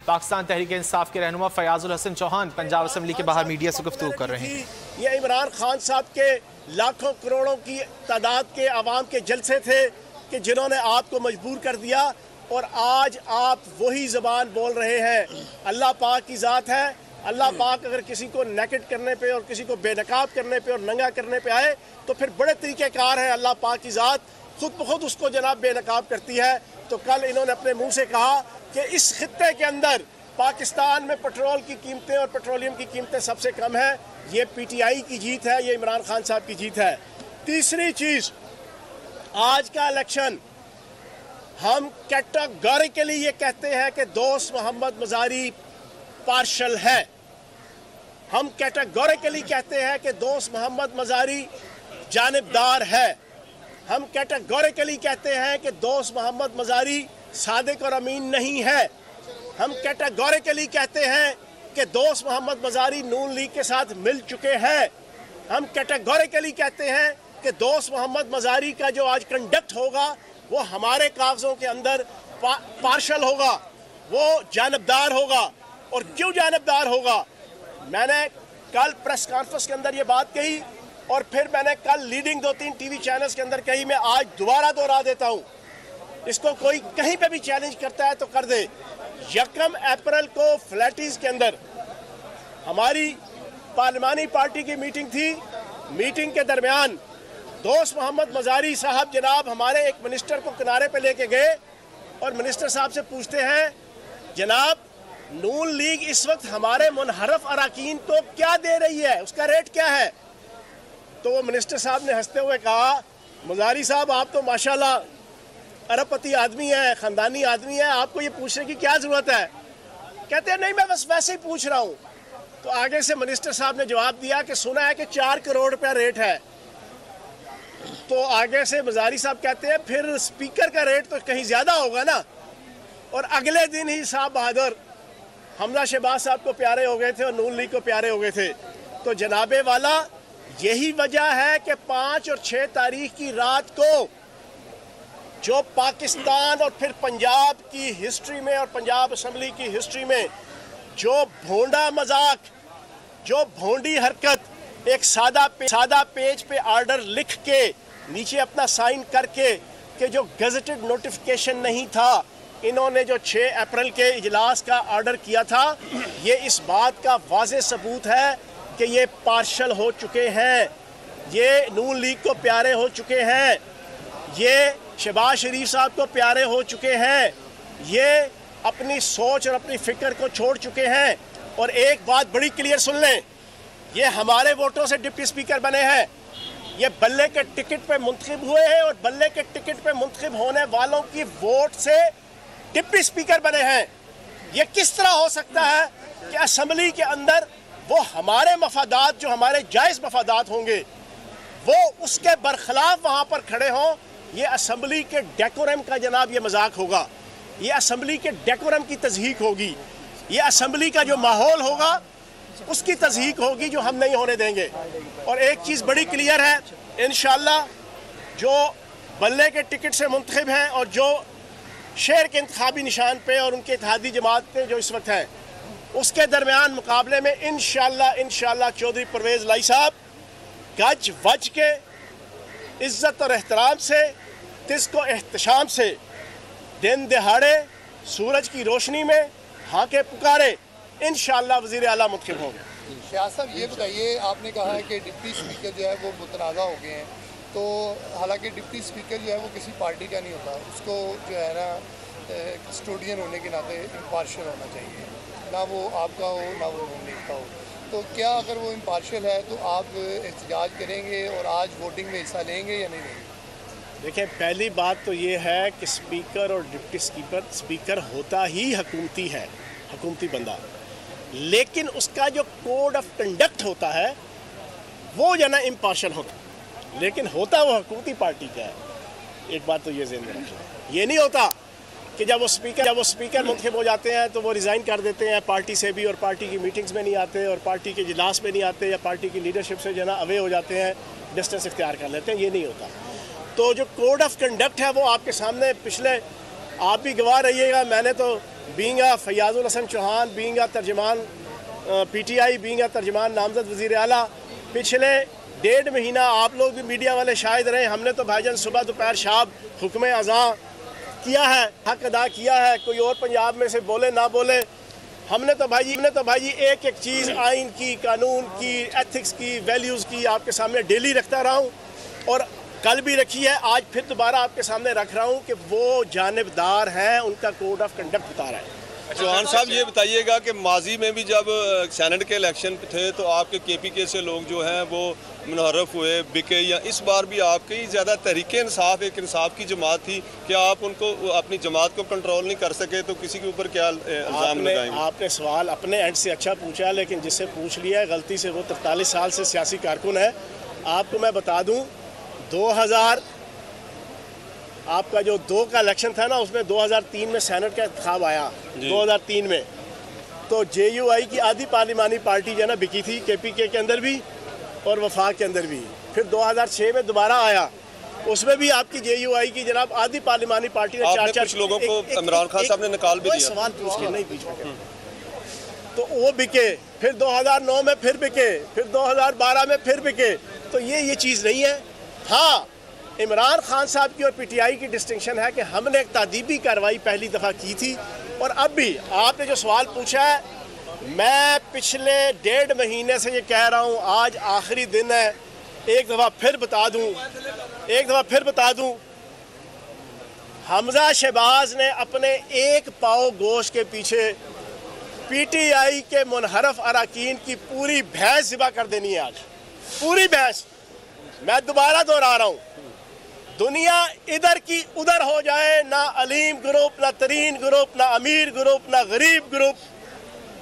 पाकिस्तान तहरीक इंसाफ के रहनुमा फयाजुल हसन चौहान पंजाब असम्बली के बाहर मीडिया से गुफ्तगू कर रहे हैं। ये इमरान खान साहब के लाखों करोड़ों की तादाद के अवाम के जलसे थे कि जिन्होंने आपको मजबूर कर दिया, और आज आप वही ज़बान बोल रहे हैं। अल्लाह पाक की ज़ात है, अल्लाह पाक अगर किसी को नेकेड करने पे और किसी को बेनकाब करने पे और नंगा करने पे आए तो फिर बड़े तरीक़ेकार हैं। अल्लाह पाक की ज़ात खुद ब खुद उसको जनाब बेनकाब करती है। तो कल इन्होंने अपने मुंह से कहा कि इस खित्ते के अंदर पाकिस्तान में पेट्रोल की कीमतें और पेट्रोलियम की कीमतें सबसे कम है। ये पीटीआई की जीत है, ये इमरान खान साहब की जीत है। तीसरी चीज़, आज का इलेक्शन हम कैटेगोरिकली ये कहते हैं कि दोस्त मोहम्मद मज़ारी पार्शल है। हम कैटेगोरिकली कहते हैं कि दोस्त मोहम्मद मज़ारी जानिबदार है। हम कैटेगोरिकली कहते हैं कि दोस्त मोहम्मद मज़ारी सादिक और अमीन नहीं है। हम कैटेगोरिकली कहते हैं कि दोस्त मोहम्मद मज़ारी नून लीग के साथ मिल चुके हैं। हम कैटेगोरिकली कहते हैं कि दोस्त मोहम्मद मज़ारी का जो आज कंडक्ट होगा वो हमारे कागज़ों के अंदर पार्शल होगा, वो जानबदार होगा। और क्यों जानबदार होगा? मैंने कल प्रेस कॉन्फ्रेंस के अंदर ये बात कही और फिर मैंने कल लीडिंग 2-3 टीवी चैनल्स के अंदर कही, मैं आज दोबारा दोहरा देता हूँ। इसको कोई कहीं पे भी चैलेंज करता है तो कर दे। 1 अप्रैल को फ्लैटीज के अंदर हमारी पार्लिमानी पार्टी की मीटिंग थी। मीटिंग के दरमियान दोस्त मोहम्मद मज़ारी साहब जनाब हमारे एक मिनिस्टर को किनारे पे लेके गए और मिनिस्टर साहब से पूछते हैं, जनाब नून लीग इस वक्त हमारे मुनहरफ अराकीन को क्या दे रही है, उसका रेट क्या है? तो वो मिनिस्टर साहब ने हंसते हुए कहा, मज़ारी साहब आप तो माशाल्लाह अरबपति आदमी है, ख़ानदानी आदमी है, आपको ये पूछने की क्या ज़रूरत है? कहते हैं नहीं, मैं बस वैसे ही पूछ रहा हूँ। तो आगे से मिनिस्टर साहब ने जवाब दिया कि सुना है कि 4 करोड़ रुपया रेट है। तो आगे से मज़ारी साहब कहते हैं फिर स्पीकर का रेट तो कहीं ज़्यादा होगा ना। और अगले दिन ही साहब बहादुर हमजा शहबाज साहब को प्यारे हो गए थे और नून लीग को प्यारे हो गए थे। तो जनाबे वाला यही वजह है कि 5 और 6 तारीख की रात को जो पाकिस्तान और फिर पंजाब की हिस्ट्री में और पंजाब असम्बली की हिस्ट्री में जो भोंडा मजाक, जो भोंडी हरकत, एक सादा पेज पे ऑर्डर लिख के नीचे अपना साइन करके कि जो गजटेड नोटिफिकेशन नहीं था, इन्होंने जो 6 अप्रैल के इजलास का ऑर्डर किया था, ये इस बात का वाज़ेह सबूत है कि ये पार्शल हो चुके हैं, ये नून लीग को प्यारे हो चुके हैं, ये शहबाज शरीफ साहब को प्यारे हो चुके हैं, ये अपनी सोच और अपनी फ़िक्र को छोड़ चुके हैं। और एक बात बड़ी क्लियर सुन लें, ये हमारे वोटों से डिप्टी स्पीकर बने हैं, ये बल्ले के टिकट पे मुंतखब हुए हैं और बल्ले के टिकट पे मुंतखब होने वालों की वोट से डिप्टी स्पीकर बने हैं। ये किस तरह हो सकता है कि असम्बली के अंदर वो हमारे मफादात, जो हमारे जायज़ मफादात होंगे, वो उसके बरखिलाफ वहाँ पर खड़े हों? ये असम्बली के डेकोरम का जनाब ये मजाक होगा, ये असम्बली के डेकोरम की तज़हीक होगी, ये असम्बली का जो माहौल होगा उसकी तज़हीक होगी, जो हम नहीं होने देंगे। और एक चीज़ बड़ी क्लियर है, इंशाअल्लाह जो बल्ले के टिकट से मुंतखब हैं और जो शहर के इंतखाबी निशान पे और उनके इत्तेहादी जमात पे जो इस वक्त हैं, उसके दरमियान मुकाबले में इंशाअल्लाह चौधरी परवेज़ लाई साहब गज वज के इज़्ज़त और एहतराम से, तिज़्को एहतशाम से, दिन दहाड़े सूरज की रोशनी में हाके पुकारे इंशाअल्लाह वज़ीर आला मुंतखब होंगे। शाह साहब ये बताइए, आपने कहा है कि डिप्टी स्पीकर जो है वो मुतनाज़ा हो गए हैं, तो हालांकि डिप्टी स्पीकर जो है वो किसी पार्टी का नहीं होता, उसको जो है ना कस्टोडियन होने के नाते इम्पार्शियल होना चाहिए, ना वो आपका हो ना वो नून लीग का हो। तो क्या अगर वो इम्पार्शियल है तो आप एहतजाज करेंगे और आज वोटिंग में हिस्सा लेंगे या नहीं लेंगे? देखिए, पहली बात तो ये है कि स्पीकर और डिप्टी स्पीकर होता ही हुकूमती है, हुकूमती बंदा, लेकिन उसका जो कोड ऑफ कंडक्ट होता है वो जो ना इम्पार्शियल होता है, लेकिन होता वो हुकूमती पार्टी का है। एक बात तो ये ज़हन में रखें, ये नहीं होता कि जब वो स्पीकर मुंतखब हो जाते हैं तो वो रिज़ाइन कर देते हैं पार्टी से भी और पार्टी की मीटिंग्स में नहीं आते और पार्टी के इजलास में नहीं आते या पार्टी की लीडरशिप से जो ना अवे हो जाते हैं, डिस्टेंस इख्तियार कर लेते हैं। ये नहीं होता। तो जो कोड ऑफ कंडक्ट है वो आपके सामने, पिछले आप भी गवाह रहिएगा, मैंने तो बीइंग फयाजुल हसन चौहान, बीइंग तर्जमान PTI, बीइंग तर्जमान नामजद वज़ीर आला, पिछले 1.5 महीना आप लोग भी मीडिया वाले शायद रहे, हमने तो भाईजान सुबह दोपहर शाम हुक्म अज़ा किया है, हक अदा किया है। कोई और पंजाब में से बोले ना बोले, हमने तो भाई एक एक चीज़ आइन की, कानून की, एथिक्स की, वैल्यूज़ की आपके सामने डेली रखता रहा हूँ और कल भी रखी है, आज फिर दोबारा आपके सामने रख रहा हूँ कि वो जानिबदार हैं, उनका कोड ऑफ कंडक्ट बता रहा है। चौहान साहब ये बताइएगा कि माजी में भी जब सेनेट के इलेक्शन थे तो आपके KPK से लोग जो हैं वो मुनहरफ हुए, बिके, या इस बार भी आपकी ज़्यादा तहरीक इंसाफ एक इंसाफ की जमात थी, क्या आप उनको अपनी जमात को कंट्रोल नहीं कर सके तो किसी के ऊपर क्या इल्ज़ाम लगाएंगे? आपने सवाल अपने एंड से अच्छा पूछा, लेकिन जिससे पूछ लिया है गलती से, वो 43 साल से सियासी कारकुन है। आपको मैं बता दूँ 2000 आपका जो 2 का इलेक्शन था ना, उसमें 2003 में सेनेट का इंतखाब आया 2003 में, तो JUI की आधी पार्लिमानी पार्टी जो है ना बिकी थी, KPK के अंदर भी और वफाक के अंदर भी। फिर 2006 में दोबारा आया, उसमें भी आपकी JUI की जनाब आधी पार्लिमानी पार्टी ने 4 कुछ लोगों को इमरान खान साहब ने निकाल भी दिया। सवाल पूछ के नहीं बीच में, तो वो बिके, फिर 2009 में फिर बिके, फिर 2012 में फिर बिके। तो ये चीज़ नहीं है। हाँ, इमरान खान साहब की और PTI की डिस्टिंक्शन है कि हमने एक तादीबी कार्रवाई पहली दफ़ा की थी, और अब भी आपने जो सवाल पूछा है, मैं पिछले 1.5 महीने से ये कह रहा हूँ, आज आखिरी दिन है, एक दफ़ा फिर बता दूँ, हमजा शहबाज ने अपने एक पाव गोश्त के पीछे PTI के मुनहरफ अराकीन की पूरी भैंस ज़िबा कर देनी है। आज पूरी भैंस, मैं दोबारा दोहरा रहा हूँ, दुनिया इधर की उधर हो जाए, ना अलीम ग्रुप, ना तरीन ग्रुप, ना अमीर ग्रुप, ना गरीब ग्रुप,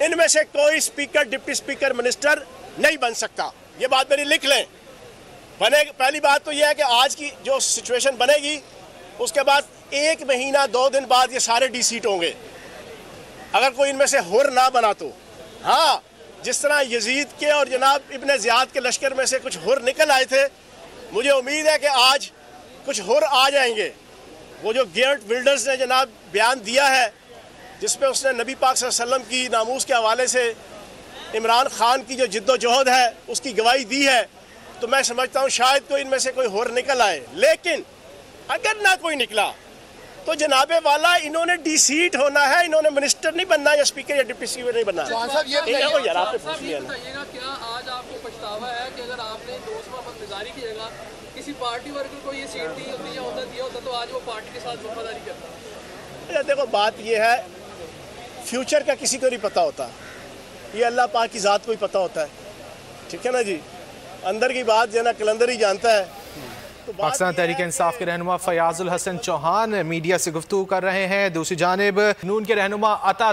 इनमें से कोई स्पीकर, डिप्टी स्पीकर, मिनिस्टर नहीं बन सकता। ये बात मेरी लिख लें। पहली बात तो यह है कि आज की जो सिचुएशन बनेगी, उसके बाद 1 महीना 2 दिन बाद ये सारे D-सीट होंगे, अगर कोई इनमें से हुर ना बना तो। हाँ, जिस तरह यजीद के और जनाब इब्न ज़ियाद के लश्कर में से कुछ हुर निकल आए थे, मुझे उम्मीद है कि आज कुछ हुर आ जाएंगे। वो जो गेर्ट विल्डर्स ने जनाब बयान दिया है, जिसमें उसने नबी पाक सल्लल्लाहु अलैहि वसल्लम की नामूस के हवाले से इमरान खान की जो जिद्दोजहद है उसकी गवाही दी है, तो मैं समझता हूँ शायद कोई इनमें से कोई हुर निकल आए। लेकिन अगर ना कोई निकला तो जनाबे वाला इन्होंने D-सीट होना है, इन्होंने मिनिस्टर नहीं बनना, या स्पीकर या डिप्टी स्पीकर नहीं बनना। क्या आज आपको पछतावा है कि अगर आपने 2 गुजारी की जगह किसी पार्टी वर्कर को ये सीट दी होती या होता दिया होता तो आज वो पार्टी के साथ वफादारी करता? देखो, बात ये है, फ्यूचर का किसी को नहीं पता होता, ये अल्लाह पाक की ज़ात को ही पता होता है। ठीक है ना जी, अंदर की बात जो है ना कलंदर ही जानता है। तो पाकिस्तान तहरीक इंसाफ के रहनुमा फयाजुल हसन चौहान मीडिया से गुफ्तगू कर रहे हैं। दूसरी जानिब नून के रहनुमा अता